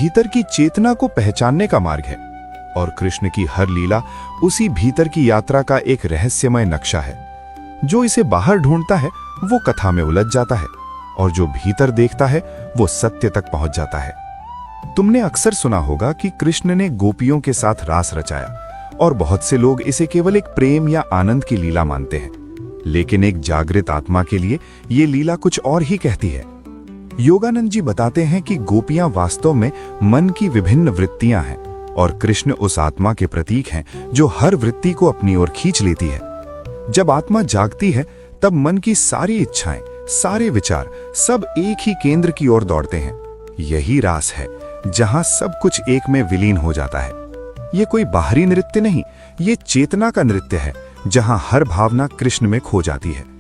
भीतर की चेतना को पहचानने का मार्ग है, और कृष्ण की हर लीला उसी भीतर की यात्रा का एक रहस्यमय नक्शा है। जो इसे बाहर ढूंढता है वो कथा में उलझ जाता है, और जो भीतर देखता है वो सत्य तक पहुंच जाता है। तुमने अक्सर सुना होगा कि कृष्ण ने गोपियों के साथ रास रचाया, और बहुत से लोग इसे केवल एक प्रेम या आनंद की लीला मानते हैं। लेकिन एक जागृत आत्मा के लिए ये लीला कुछ और ही कहती है। योगानंद जी बताते हैं कि गोपियां वास्तव में मन की विभिन्न वृत्तियां हैं, और कृष्ण उस आत्मा के प्रतीक हैं जो हर वृत्ति को अपनी ओर खींच लेती है। जब आत्मा जागती है तब मन की सारी इच्छाएं, सारे विचार सब एक ही केंद्र की ओर दौड़ते हैं। यही रास है जहां सब कुछ एक में विलीन हो जाता है। ये कोई बाहरी नृत्य नहीं, ये चेतना का नृत्य है जहां हर भावना कृष्ण में खो जाती है।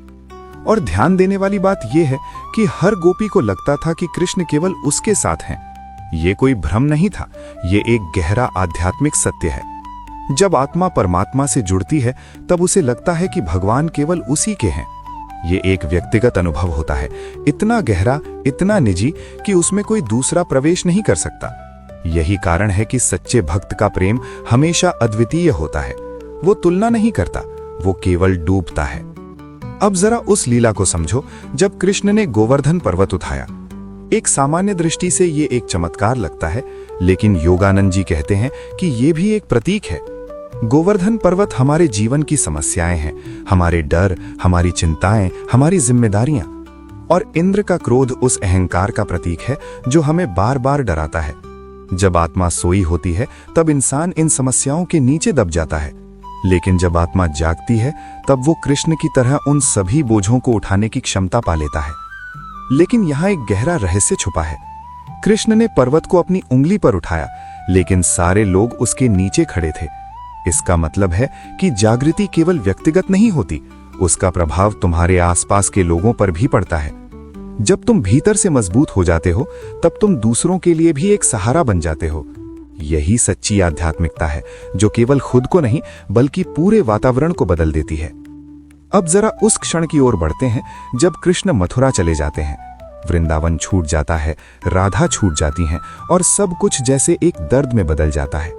और ध्यान देने वाली बात यह है कि हर गोपी को लगता था कि कृष्ण केवल उसके साथ हैं। ये कोई भ्रम नहीं था, ये एक गहरा आध्यात्मिक सत्य है। जब आत्मा परमात्मा से जुड़ती है तब उसे लगता है कि भगवान केवल उसी के हैं। ये एक व्यक्तिगत अनुभव होता है, इतना गहरा, इतना निजी कि उसमें कोई दूसरा प्रवेश नहीं कर सकता। यही कारण है कि सच्चे भक्त का प्रेम हमेशा अद्वितीय होता है। वो तुलना नहीं करता, वो केवल डूबता है। अब जरा उस लीला को समझो जब कृष्ण ने गोवर्धन पर्वत उठाया। एक सामान्य दृष्टि से ये एक चमत्कार लगता है, लेकिन योगानंद जी कहते हैं कि ये भी एक प्रतीक है। गोवर्धन पर्वत हमारे जीवन की समस्याएं हैं, हमारे डर, हमारी चिंताएं, हमारी जिम्मेदारियां। और इंद्र का क्रोध उस अहंकार का प्रतीक है जो हमें बार बार डराता है। जब आत्मा सोई होती है तब इंसान इन समस्याओं के नीचे दब जाता है, लेकिन जब आत्मा जागती है तब वो कृष्ण की तरह उन सभी बोझों को उठाने की क्षमता पा लेता है। लेकिन यहाँ एक गहरा रहस्य छुपा है। कृष्ण ने पर्वत को अपनी उंगली पर उठाया, लेकिन सारे लोग उसके नीचे खड़े थे। इसका मतलब है कि जागृति केवल व्यक्तिगत नहीं होती, उसका प्रभाव तुम्हारे आसपास के लोगों पर भी पड़ता है। जब तुम भीतर से मजबूत हो जाते हो तब तुम दूसरों के लिए भी एक सहारा बन जाते हो। यही सच्ची आध्यात्मिकता है जो केवल खुद को नहीं बल्कि पूरे वातावरण को बदल देती है। अब जरा उस क्षण की ओर बढ़ते हैं जब कृष्ण मथुरा चले जाते हैं। वृंदावन छूट जाता है, राधा छूट जाती हैं, और सब कुछ जैसे एक दर्द में बदल जाता है।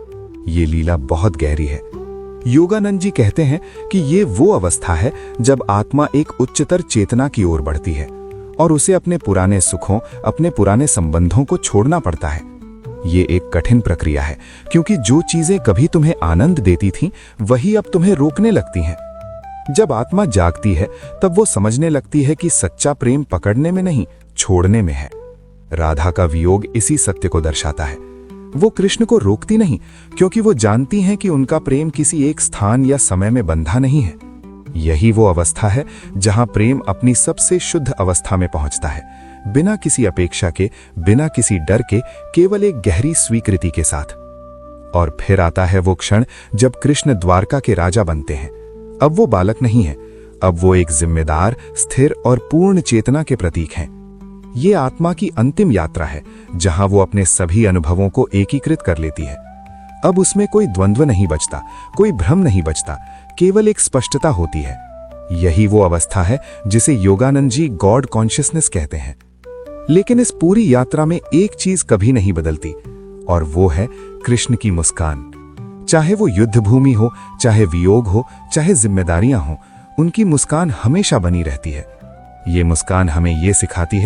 ये लीला बहुत गहरी है। योगानंद जी कहते हैं कि ये वो अवस्था है जब आत्मा एक उच्चतर चेतना की ओर बढ़ती है और उसे अपने पुराने सुखों, अपने पुराने संबंधों को छोड़ना पड़ता है। ये एक कठिन प्रक्रिया है, क्योंकि जो चीजें कभी तुम्हें आनंद देती थीं, वही अब तुम्हें रोकने लगती हैं। जब आत्मा जागती है तब वो समझने लगती है कि सच्चा प्रेम पकड़ने में नहीं, छोड़ने में है। राधा का वियोग इसी सत्य को दर्शाता है। वो कृष्ण को रोकती नहीं, क्योंकि वो जानती हैं कि उनका प्रेम किसी एक स्थान या समय में बंधा नहीं है। यही वो अवस्था है जहां प्रेम अपनी सबसे शुद्ध अवस्था में पहुंचता है, बिना किसी अपेक्षा के, बिना किसी डर के, केवल एक गहरी स्वीकृति के साथ। और फिर आता है वो क्षण जब कृष्ण द्वारका के राजा बनते हैं। अब वो बालक नहीं है, अब वो एक जिम्मेदार, स्थिर और पूर्ण चेतना के प्रतीक हैं। ये आत्मा की अंतिम यात्रा है जहां वो अपने सभी अनुभवों को एकीकृत कर लेती है। अब उसमें कोई द्वंद्व नहीं बचता, कोई भ्रम नहीं बचता, केवल एक स्पष्टता होती है। यही वो अवस्था है जिसे योगानंद जी गॉड कॉन्शियसनेस कहते हैं। लेकिन इस पूरी यात्रा में एक चीज कभी नहीं बदलती, और वो है कृष्ण की मुस्कान। चाहे वो युद्ध भूमि हो, चाहे वियोग हो, चाहे जिम्मेदारियां हो, उनकी मुस्कान हमेशा बनी रहती है। ये मुस्कान हमें ये सिखाती है